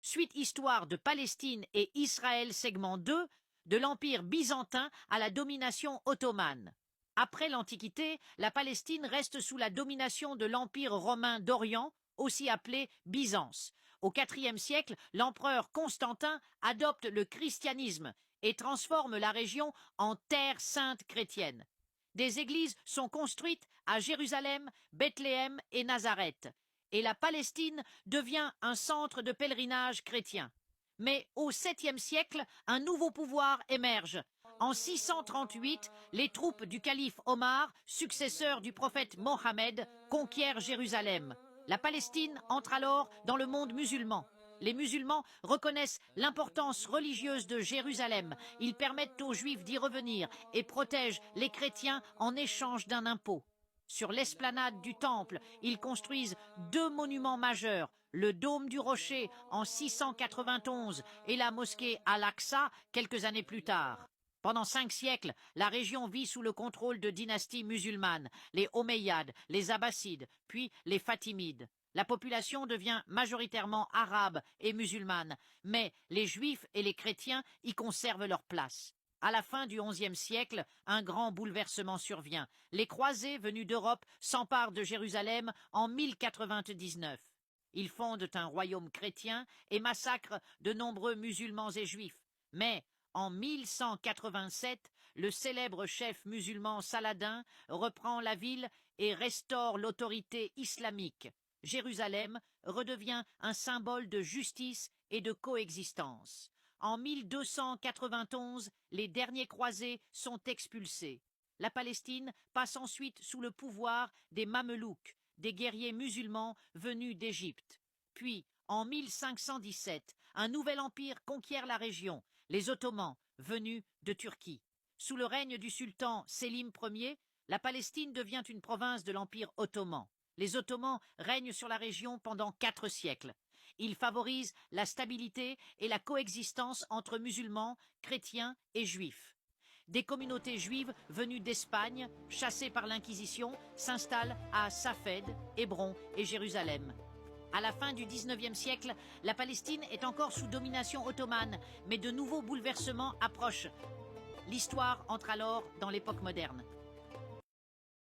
Suite histoire de Palestine et Israël segment 2, de l'Empire byzantin à la domination ottomane. Après l'Antiquité, la Palestine reste sous la domination de l'Empire romain d'Orient, aussi appelé Byzance. Au IVe siècle, l'empereur Constantin adopte le christianisme et transforme la région en terre sainte chrétienne. Des églises sont construites à Jérusalem, Bethléem et Nazareth, et la Palestine devient un centre de pèlerinage chrétien. Mais au 7e siècle, un nouveau pouvoir émerge. En 638, les troupes du calife Omar, successeur du prophète Mohammed, conquièrent Jérusalem. La Palestine entre alors dans le monde musulman. Les musulmans reconnaissent l'importance religieuse de Jérusalem. Ils permettent aux Juifs d'y revenir et protègent les chrétiens en échange d'un impôt. Sur l'esplanade du Temple, ils construisent 2 monuments majeurs, le Dôme du Rocher en 691 et la mosquée Al-Aqsa quelques années plus tard. Pendant 5 siècles, la région vit sous le contrôle de dynasties musulmanes, les Omeyyades, les Abbassides, puis les Fatimides. La population devient majoritairement arabe et musulmane, mais les Juifs et les chrétiens y conservent leur place. À la fin du XIe siècle, un grand bouleversement survient. Les croisés venus d'Europe s'emparent de Jérusalem en 1099. Ils fondent un royaume chrétien et massacrent de nombreux musulmans et juifs. Mais en 1187, le célèbre chef musulman Saladin reprend la ville et restaure l'autorité islamique. Jérusalem redevient un symbole de justice et de coexistence. En 1291, les derniers croisés sont expulsés. La Palestine passe ensuite sous le pouvoir des Mamelouks, des guerriers musulmans venus d'Égypte. Puis, en 1517, un nouvel empire conquiert la région, les Ottomans, venus de Turquie. Sous le règne du sultan Sélim Ier, la Palestine devient une province de l'Empire ottoman. Les Ottomans règnent sur la région pendant 4 siècles. Ils favorisent la stabilité et la coexistence entre musulmans, chrétiens et juifs. Des communautés juives venues d'Espagne, chassées par l'Inquisition, s'installent à Safed, Hébron et Jérusalem. À la fin du XIXe siècle, la Palestine est encore sous domination ottomane, mais de nouveaux bouleversements approchent. L'histoire entre alors dans l'époque moderne.